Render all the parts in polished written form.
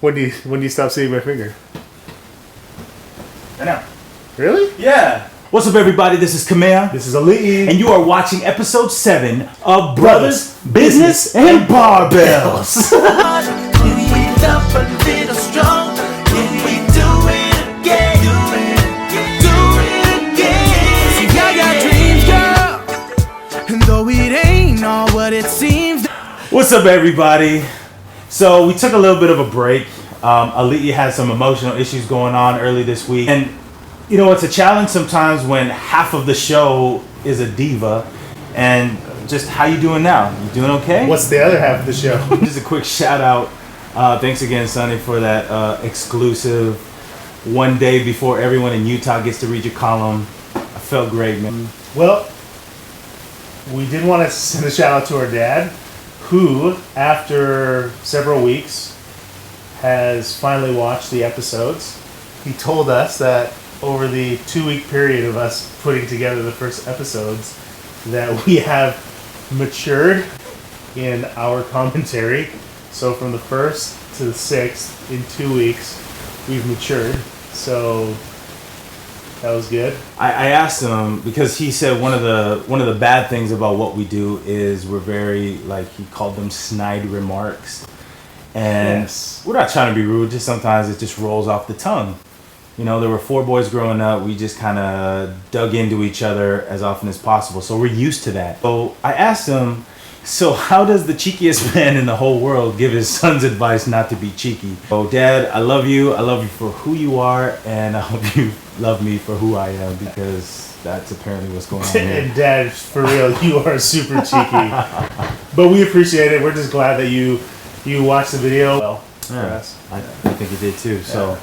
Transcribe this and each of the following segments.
When do you stop seeing my finger? I know. Really? Yeah. What's up, everybody? This is Kamea. This is Ali. And you are watching episode 7 of Brothers, Business, and Barbells. What's up, everybody? So we took a little bit of a break. Ali had some emotional issues going on early this week, and you know it's a challenge sometimes when half of the show is a diva. And just how you doing now? You doing okay? What's the other half of the show? Just a quick shout out. Thanks again, Sonny, for that exclusive one day before everyone in Utah gets to read your column. I felt great, man. Well, we did want to send a shout out to our dad, who, after several weeks, has finally watched the episodes. He told us that over the 2-week period of us putting together the first episodes, that we have matured in our commentary. So from the 1st to the 6th, in 2 weeks, we've matured. So that was good. I asked him because he said one of the bad things about what we do is we're very, like, he called them snide remarks, and yes. We're not trying to be rude. Just sometimes it just rolls off the tongue. You know, there were 4 boys growing up. We just kind of dug into each other as often as possible, so we're used to that. So I asked him, so how does the cheekiest man in the whole world give his son's advice not to be cheeky? Oh, Dad, I love you. I love you for who you are, and I hope you love me for who I am, because that's apparently what's going on here. And Dad, for real, you are super cheeky. But we appreciate it. We're just glad that you watched the video. Well, for us. I think you did too. Yeah. So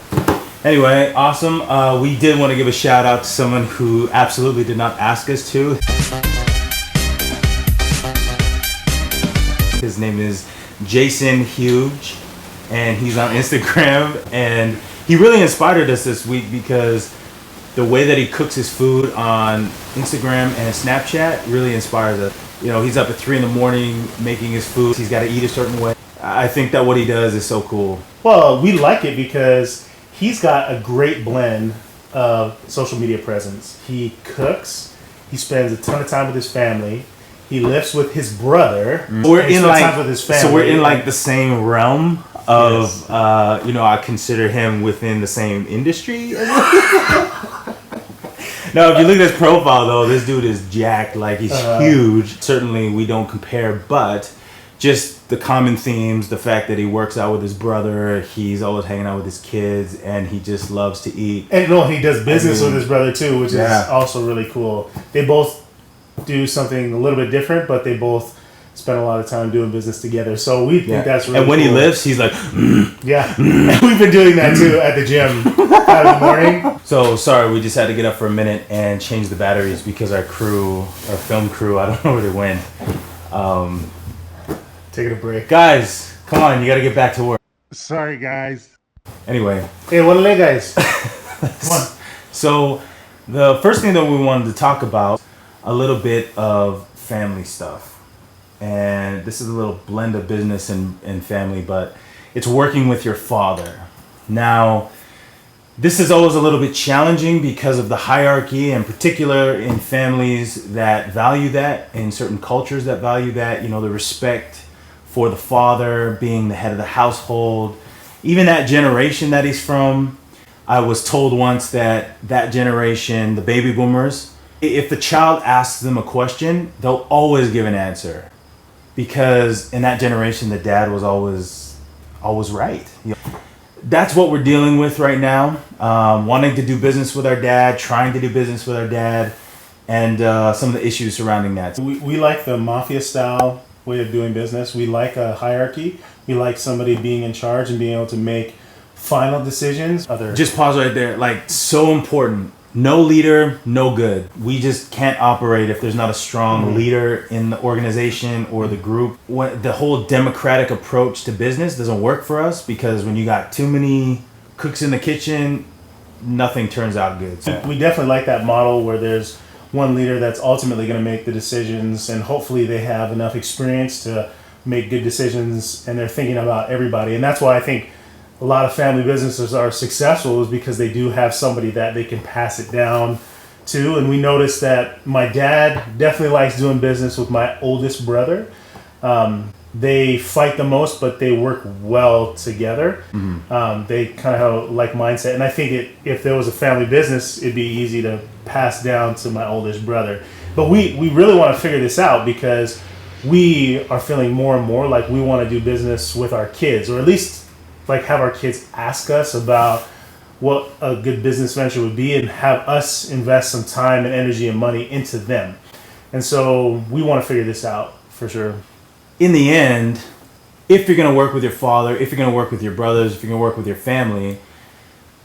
anyway, awesome. We did want to give a shout out to someone who absolutely did not ask us to. His name is Jason Huge, and he's on Instagram, and he really inspired us this week because the way that he cooks his food on Instagram and Snapchat really inspires us. You know, he's up at 3 a.m. making his food. He's got to eat a certain way. I think that what he does is so cool. Well, we like it because he's got a great blend of social media presence. He cooks. He spends a ton of time with his family. He lifts with his brother. We're in like the same realm of yes. I consider him within the same industry. No, if you look at his profile though, this dude is jacked. Like, he's huge. Certainly we don't compare, but just the common themes, the fact that he works out with his brother, he's always hanging out with his kids, and he just loves to eat. And no, he does business with his brother too, which is also really cool. They both do something a little bit different, but they both spend a lot of time doing business together. So we think that's really cool. And when he lifts, he's like, yeah. And we've been doing that too at the gym out in the morning. So sorry, we just had to get up for a minute and change the batteries because our film crew, I don't know where they went. Taking a break. Guys, come on, you got to get back to work. Sorry, guys. Anyway. Hey, what are guys? Come on. So the first thing that we wanted to talk about, a little bit of family stuff. And this is a little blend of business and family, but it's working with your father. Now, this is always a little bit challenging because of the hierarchy, in particular in families that value that, in certain cultures that value that, you know, the respect for the father being the head of the household. Even that generation that he's from, I was told once that generation, the baby boomers, if the child asks them a question, they'll always give an answer, because in that generation, the dad was always right. You know, that's what we're dealing with right now. Wanting to do business with our dad, trying to do business with our dad, and some of the issues surrounding that. We like the Mafia style way of doing business. We like a hierarchy. We like somebody being in charge and being able to make final decisions. Just pause right there. Like, so important. No leader, no good. We just can't operate if there's not a strong leader in the organization or the group. The whole democratic approach to business doesn't work for us, because when you got too many cooks in the kitchen, nothing turns out good. So we definitely like that model where there's one leader that's ultimately going to make the decisions, and hopefully they have enough experience to make good decisions, and they're thinking about everybody. And that's why I think a lot of family businesses are successful is because they do have somebody that they can pass it down to. And we noticed that my dad definitely likes doing business with my oldest brother. They fight the most, but they work well together. They kind of have a like mindset. And I think if there was a family business, it'd be easy to pass down to my oldest brother. But we really want to figure this out because we are feeling more and more like we want to do business with our kids, or at least like have our kids ask us about what a good business venture would be and have us invest some time and energy and money into them. And so we want to figure this out for sure. In the end, if you're going to work with your father, if you're going to work with your brothers, if you're going to work with your family,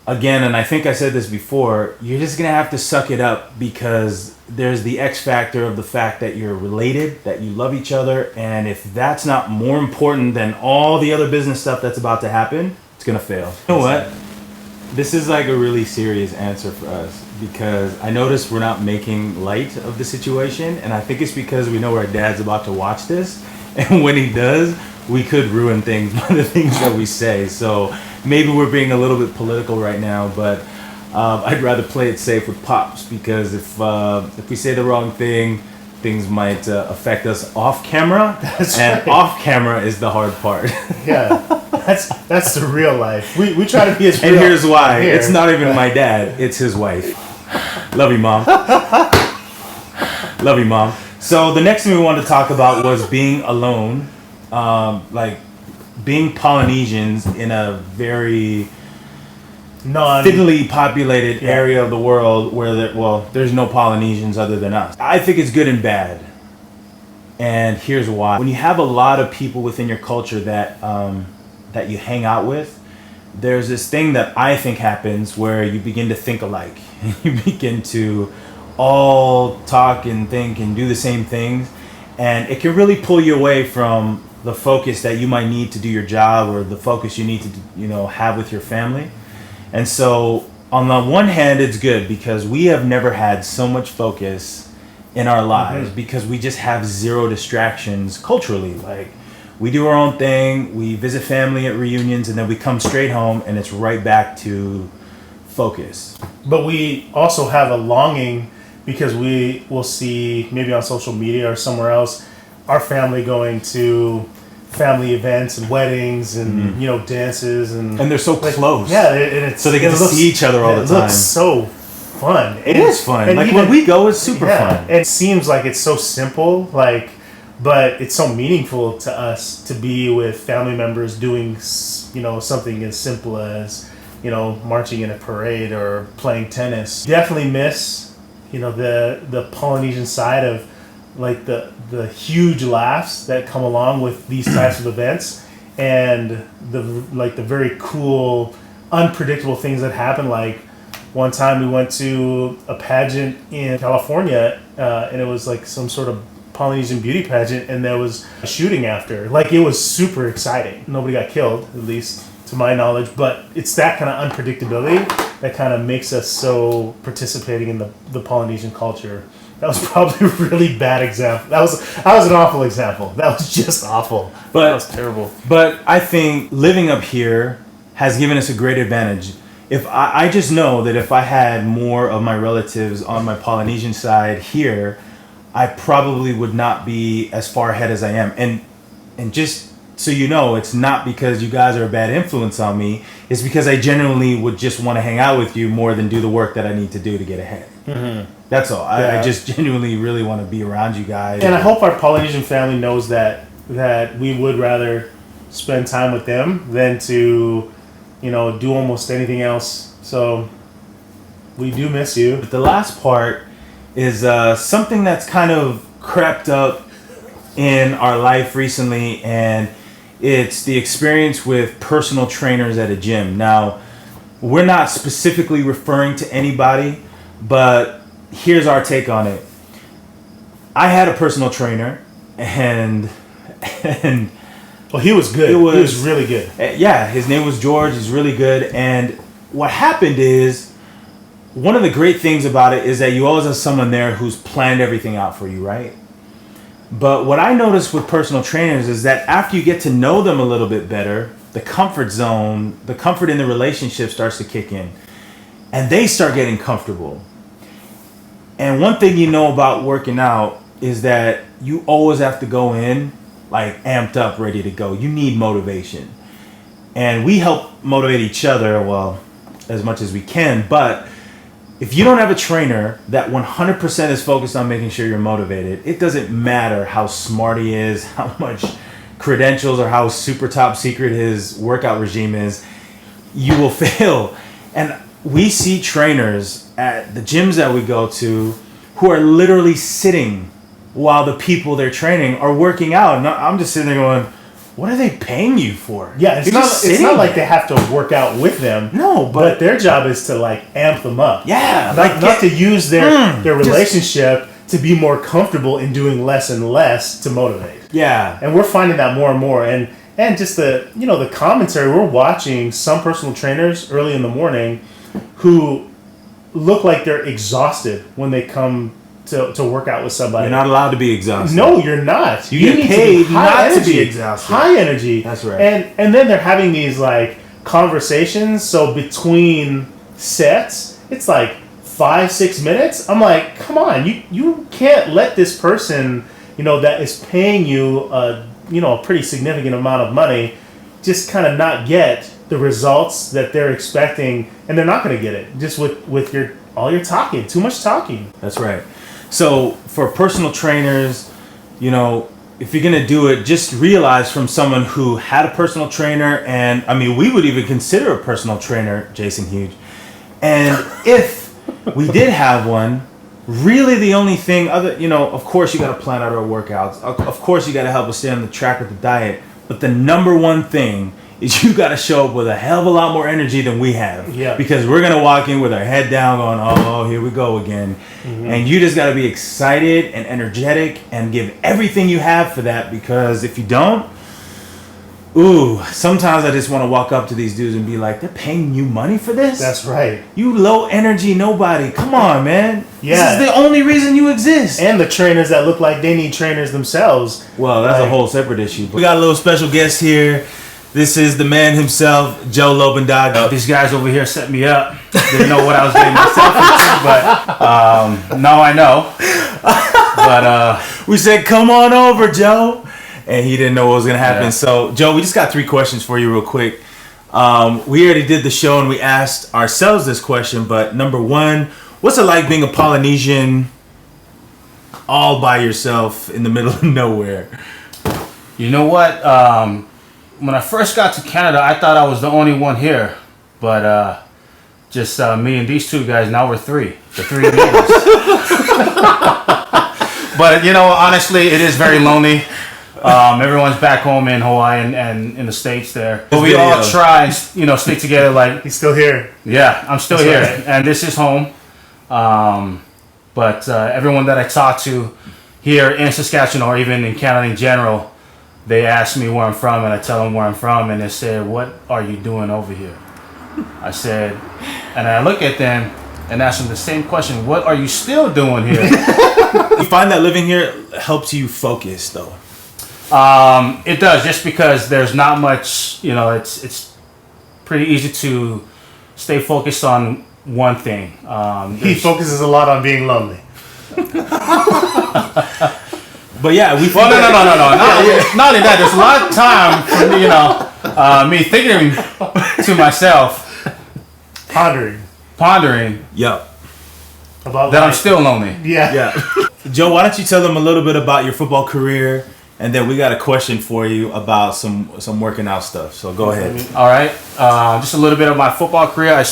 again, and I think I said this before, you're just going to have to suck it up because there's the X factor of the fact that you're related, that you love each other, and if that's not more important than all the other business stuff that's about to happen, it's going to fail. You know what? This is like a really serious answer for us because I noticed we're not making light of the situation, and I think it's because we know our dad's about to watch this. And when he does, we could ruin things by the things that we say. So maybe we're being a little bit political right now, but I'd rather play it safe with Pops because if we say the wrong thing, things might affect us off camera. That's and right. Off camera is the hard part. Yeah, that's the real life. We try to be as real. And here's why. Here. It's not even my dad. It's his wife. Love you, Mom. Love you, Mom. So the next thing we wanted to talk about was being alone, like being Polynesians in a very thinly populated area of the world where there's no Polynesians other than us. I think it's good and bad. And here's why. When you have a lot of people within your culture that you hang out with, there's this thing that I think happens where you begin to think alike. You begin to all talk and think and do the same things, and it can really pull you away from the focus that you might need to do your job or the focus you need to have with your family. And so on the one hand, it's good because we have never had so much focus in our lives because we just have zero distractions culturally. Like we do our own thing, we visit family at reunions, and then we come straight home and it's right back to focus. But we also have a longing because we will see maybe on social media or somewhere else our family going to family events and weddings and dances and they're so close. Yeah, and it's so they get to see each other all the time. It looks so fun. It is fun. And like even, when we go, it's super fun. It seems like it's so simple, but it's so meaningful to us to be with family members doing something as simple as marching in a parade or playing tennis. Definitely miss the Polynesian side of like the huge laughs that come along with these types of events and the very cool unpredictable things that happen. Like one time we went to a pageant in California and it was like some sort of Polynesian beauty pageant and there was a shooting after. Like it was super exciting. Nobody got killed, at least to my knowledge, but it's that kind of unpredictability that kind of makes us so participating in the Polynesian culture. That was probably a really bad example. That was an awful example. That was just awful. That was terrible. But I think living up here has given us a great advantage. If I just know that if I had more of my relatives on my Polynesian side here, I probably would not be as far ahead as I am. And just so you know, it's not because you guys are a bad influence on me. It's because I genuinely would just want to hang out with you more than do the work that I need to do to get ahead. Mm-hmm. That's all. I just genuinely really want to be around you guys. And I hope our Polynesian family knows that we would rather spend time with them than to, do almost anything else. So we do miss you. But the last part is something that's kind of crept up in our life recently, and it's the experience with personal trainers at a gym. Now, we're not specifically referring to anybody, but here's our take on it. I had a personal trainer, and well, he was good. He was really good. Yeah, his name was George. He's really good. And what happened is, one of the great things about it is that you always have someone there who's planned everything out for you, right? But what I noticed with personal trainers is that after you get to know them a little bit better, the comfort zone, the comfort in the relationship starts to kick in. And they start getting comfortable. And one thing you know about working out is that you always have to go in like amped up, ready to go. You need motivation. And we help motivate each other, well, as much as we can. But if you don't have a trainer that 100% is focused on making sure you're motivated, it doesn't matter how smart he is, how much credentials or how super top secret his workout regime is, you will fail. And we see trainers at the gyms that we go to who are literally sitting while the people they're training are working out. And I'm just sitting there going, what are they paying you for? Yeah, it's not like they have to work out with them. No, but their job is to like amp them up. Yeah. Not to use their relationship to be more comfortable in doing less and less to motivate. Yeah. And we're finding that more and more. And just the commentary, we're watching some personal trainers early in the morning who look like they're exhausted when they come to work out with somebody. You're not allowed to be exhausted. No, you're not. You get need paid to be high not energy, to be exhausted. High energy. That's right. And then they're having these like conversations. So between sets, it's like 5-6 minutes. I'm like, come on, you can't let this person, that is paying you a pretty significant amount of money, just kind of not get the results that they're expecting, and they're not going to get it just with all your talking, too much talking. That's right. So for personal trainers, if you're going to do it, just realize from someone who had a personal trainer, and I mean, we would even consider a personal trainer, Jason Huge. And if we did have one, really the only thing of course you got to plan out our workouts. Of course you got to help us stay on the track with the diet. But the number one thing is you got to show up with a hell of a lot more energy than we have. Yeah. Because we're going to walk in with our head down going, oh, here we go again. Mm-hmm. And you just got to be excited and energetic and give everything you have for that, because if you don't, sometimes I just want to walk up to these dudes and be like, they're paying you money for this? That's right. You low energy nobody. Come on, man. Yeah. This is the only reason you exist. And the trainers that look like they need trainers themselves. Well, that's a whole separate issue. We got a little special guest here. This is the man himself, Joe Lobendahn. These guys over here set me up. Didn't know what I was getting myself into, but now I know. But we said, come on over, Joe. And he didn't know what was going to happen. Yeah. So, Joe, we just got 3 questions for you real quick. We already did the show and we asked ourselves this question, but number 1, what's it like being a Polynesian all by yourself in the middle of nowhere? you know what? When I first got to Canada, I thought I was the only one here. But just me and these 2 guys, now we're 3. The 3 natives. But, honestly, it is very lonely. Everyone's back home in Hawaii and in the States there. But we all try and, stick together like... He's still here. Yeah, I'm still here. Right. And this is home. But everyone that I talk to here in Saskatchewan or even in Canada in general, they ask me where I'm from, and I tell them where I'm from, and they say, what are you doing over here? I said, and I look at them and ask them the same question, what are you still doing here? You find that living here helps you focus, though? It does, just because there's not much, it's pretty easy to stay focused on one thing. He focuses a lot on being lonely. But yeah, no. Not only that, there's a lot of time for me thinking to myself, pondering. Yep. About that life. I'm still lonely. Yeah. Joe, why don't you tell them a little bit about your football career, and then we got a question for you about some working out stuff. So go ahead. All right. Just a little bit of my football career. I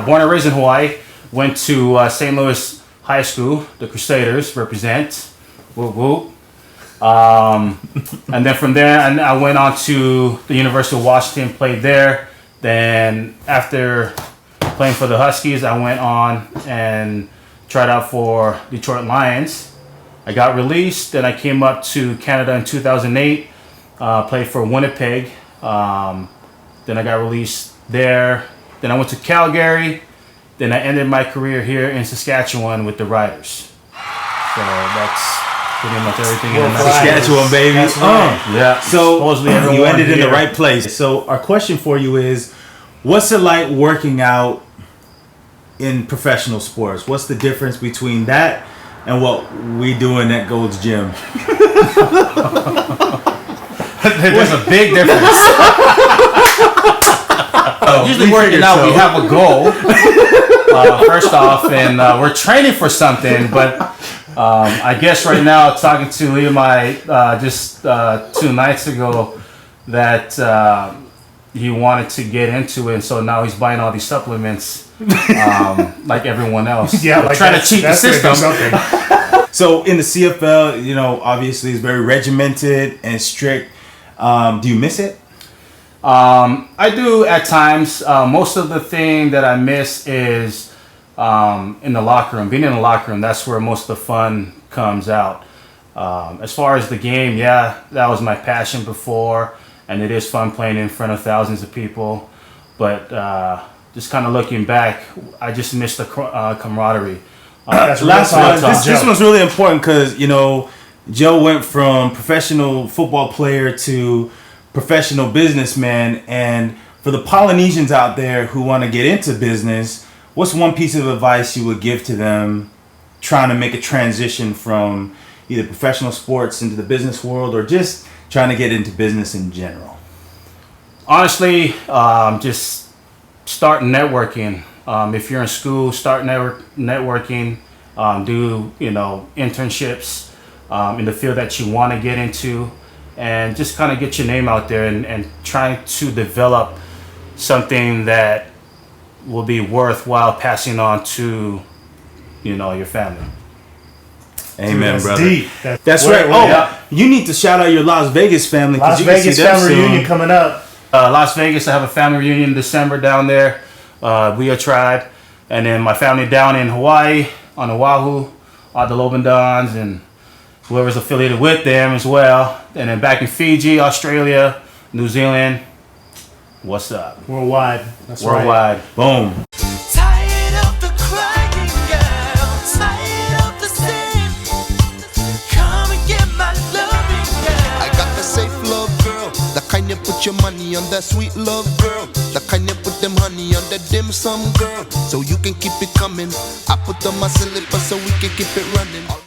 born and raised in Hawaii. Went to St. Louis High School. The Crusaders represent. Whoop whoop. And then from there, I went on to the University of Washington, played there. Then after playing for the Huskies, I went on and tried out for Detroit Lions. I got released. Then I came up to Canada in 2008, played for Winnipeg. Then I got released there. Then I went to Calgary. Then I ended my career here in Saskatchewan with the Riders. So pretty much everything in the Saskatchewan, baby. That's right. Yeah. So Supposedly you everyone ended in the here- right place. So our question for you is, what's it like working out in professional sports? What's the difference between that and what we doing at Gold's Gym? There's a big difference. Usually working out, we have a goal. First off, and we're training for something, but I guess right now, talking to Levi just 2 nights ago, that he wanted to get into it, and so now he's buying all these supplements, like everyone else. Yeah, like trying to cheat the that's gonna do system. something. So in the CFL, you know, obviously it's very regimented and strict. Do you miss it? I do at times. Most of the thing that I miss is in the locker room. Being in the locker room, that's where most of the fun comes out. As far as the game, yeah, that was my passion before, and it is fun playing in front of thousands of people. But just kind of looking back, I just miss the camaraderie. That's Last real one. talk. This one's really important because, you know, Joe went from professional football player to professional businessman. And for the Polynesians out there who want to get into business, what's one piece of advice you would give to them trying to make a transition from either professional sports into the business world or just trying to get into business in general? Honestly, just start networking. If you're in school, start networking. Do internships in the field that you want to get into, and just kind of get your name out there and try to develop something that will be worthwhile passing on to your family. Amen, That's brother. deep. That's Wait, right. wait, Oh, yeah. you need to shout out your Las Vegas family. 'cause Las you can Vegas see them family soon. reunion coming up. Las Vegas, I have a family reunion in December down there. We a tribe, and then my family down in Hawaii on Oahu, the Lobendahns and whoever's affiliated with them as well. And then back in Fiji, Australia, New Zealand. What's up? Worldwide. That's right. Worldwide. Boom. Tired of the crying girl, tired of the sin. Come and get my loving girl. I got the safe love girl, the kind you put your money on, that sweet love girl, the kind you put them honey on, that dim sum girl, so you can keep it coming. I put on my slipper so we can keep it running.